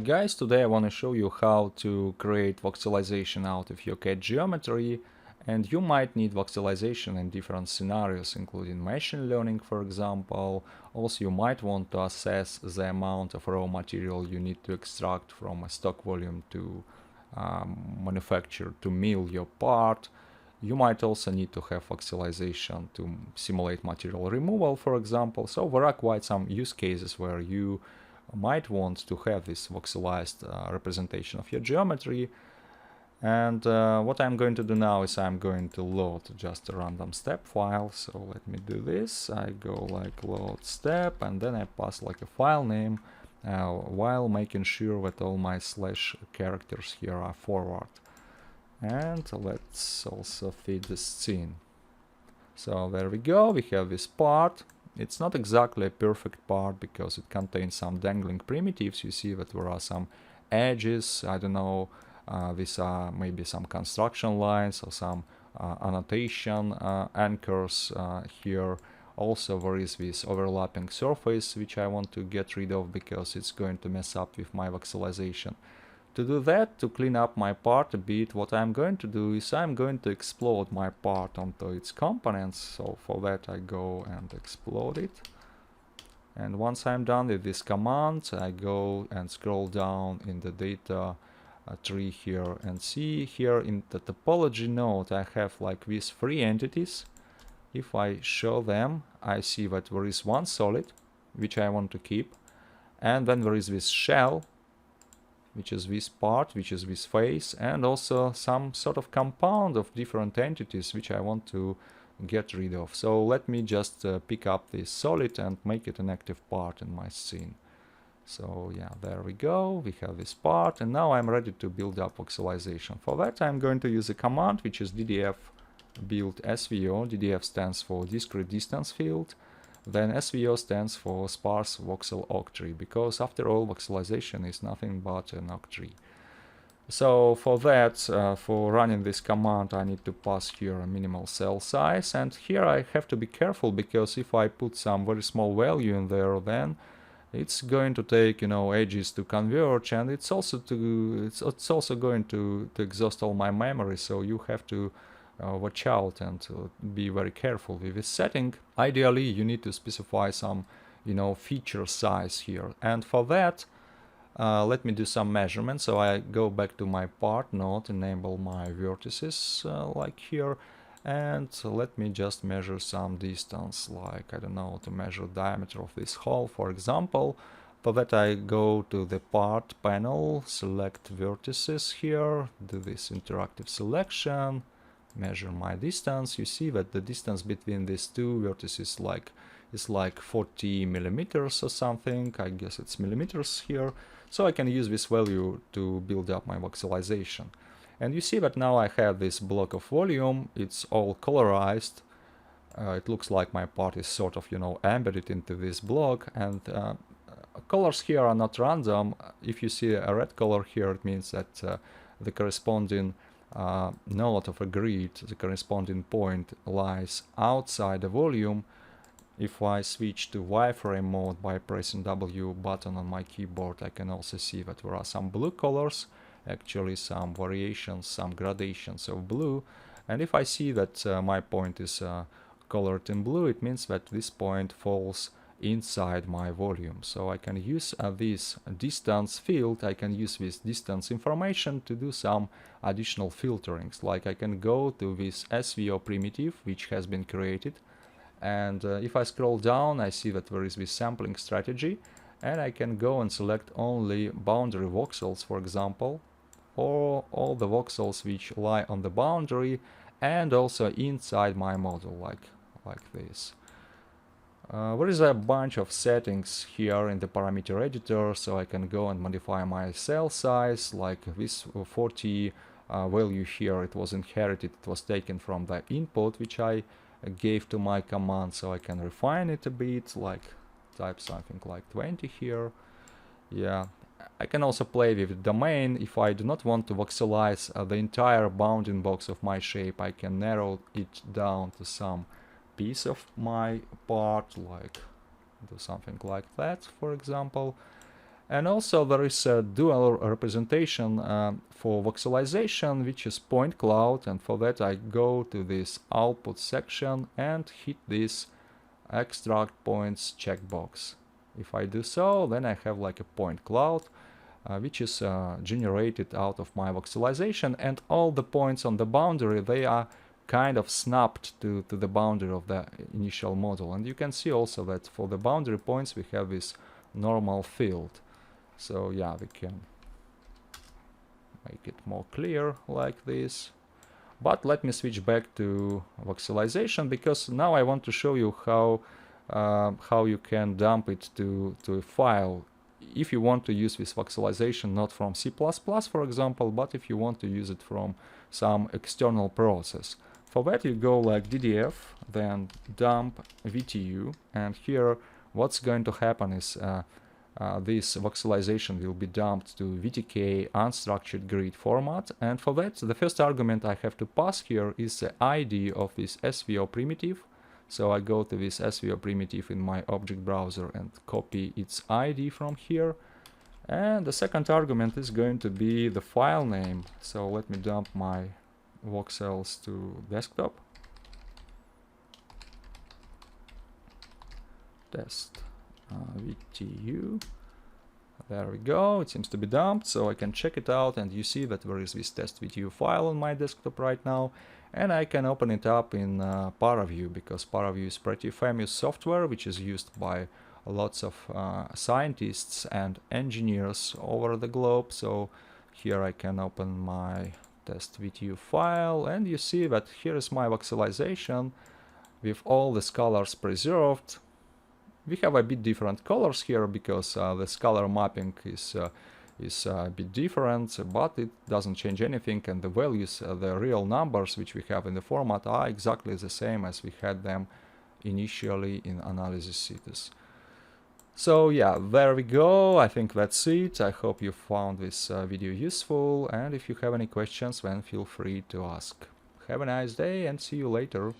guys, today I want to show you how to create voxelization out of your CAD geometry, and you might need voxelization in different scenarios, including machine learning, for example. Also, you might want to assess the amount of raw material you need to extract from a stock volume to manufacture, to mill your part. You might also need to have voxelization to simulate material removal, for example. So there are quite some use cases where you might want to have this voxelized representation of your geometry. And what I'm going to do now is I'm going to load just a random step file. So let me do this. I go like load step, and then I pass like a file name while making sure that all my slash characters here are forward. And let's also feed the scene. So there we go, we have this part. It's not exactly a perfect part because it contains some dangling primitives. You see that there are some edges, I don't know, these are maybe some construction lines or some annotation anchors here. Also there is this overlapping surface which I want to get rid of because it's going to mess up with my voxelization. To do that, to clean up my part a bit, what I'm going to do is I'm going to explode my part onto its components. So for that I go and explode it. And once I'm done with this command, I go and scroll down in the data tree here and see here in the topology node I have like these three entities. If I show them, I see that there is one solid, which I want to keep. And then there is this shell, which is this part, which is this face, and also some sort of compound of different entities which I want to get rid of. So let me just pick up this solid and make it an active part in my scene. So yeah, there we go, we have this part, and now I'm ready to build up voxelization. For that I'm going to use a command which is ddf build SVO. ddf stands for discrete distance field. Then SVO stands for sparse voxel octree, because after all voxelization is nothing but an octree. So for that, for running this command, I need to pass here a minimal cell size, and here I have to be careful because if I put some very small value in there, then it's going to take, you know, ages to converge, and it's also going to exhaust all my memory. So you have to watch out and be very careful with this setting. Ideally, you need to specify some, you know, feature size here. And for that, let me do some measurements. So I go back to my part node, enable my vertices like here, and let me just measure some distance, like, I don't know, to measure diameter of this hole, for example. For that I go to the part panel, select vertices here, do this interactive selection, measure my distance. You see that the distance between these two vertices is like 40 millimeters or something. I guess it's millimeters here. So I can use this value to build up my voxelization. And you see that now I have this block of volume. It's all colorized. It looks like my part is sort of, you know, embedded into this block. And colors here are not random. If you see a red color here, it means that the corresponding node of a grid, the corresponding point, lies outside the volume. If I switch to wireframe mode by pressing W button on my keyboard, I can also see that there are some blue colors, actually some variations, some gradations of blue. And if I see that my point is colored in blue, it means that this point falls inside my volume. So I can use this distance field, I can use this distance information to do some additional filterings. Like I can go to this SVO primitive which has been created, and if I scroll down I see that there is this sampling strategy, and I can go and select only boundary voxels, for example, or all the voxels which lie on the boundary and also inside my model, like this. There is a bunch of settings here in the parameter editor, so I can go and modify my cell size, like this 40 value here. It was inherited, it was taken from the input which I gave to my command, so I can refine it a bit, like type something like 20 here. Yeah, I can also play with domain. If I do not want to voxelize the entire bounding box of my shape, I can narrow it down to some piece of my part, like do something like that, for example. And also there is a dual representation for voxelization, which is point cloud, and for that I go to this output section and hit this extract points checkbox. If I do so, then I have like a point cloud which is generated out of my voxelization, and all the points on the boundary, they are kind of snapped to the boundary of the initial model. And you can see also that for the boundary points we have this normal field. So yeah, we can make it more clear like this. But let me switch back to voxelization, because now I want to show you how you can dump it to a file if you want to use this voxelization not from C++, for example, but if you want to use it from some external process. For that you go like ddf, then dump VTU, and here what's going to happen is this voxelization will be dumped to VTK unstructured grid format, and for that the first argument I have to pass here is the ID of this SVO primitive. So I go to this SVO primitive in my object browser and copy its ID from here. And the second argument is going to be the file name. So let me dump my voxels to desktop. Test VTU. There we go, it seems to be dumped, so I can check it out, and you see that there is this test VTU file on my desktop right now, and I can open it up in Paraview, because Paraview is pretty famous software which is used by lots of scientists and engineers over the globe. So here I can open my test VTU file, and you see that here is my voxelization with all the scalars preserved. We have a bit different colors here because the scalar mapping is a bit different, but it doesn't change anything, and the values, the real numbers which we have in the format, are exactly the same as we had them initially in analysis cities. So yeah, there we go. I think that's it. I hope you found this video useful, and if you have any questions, then feel free to ask. Have a nice day and see you later.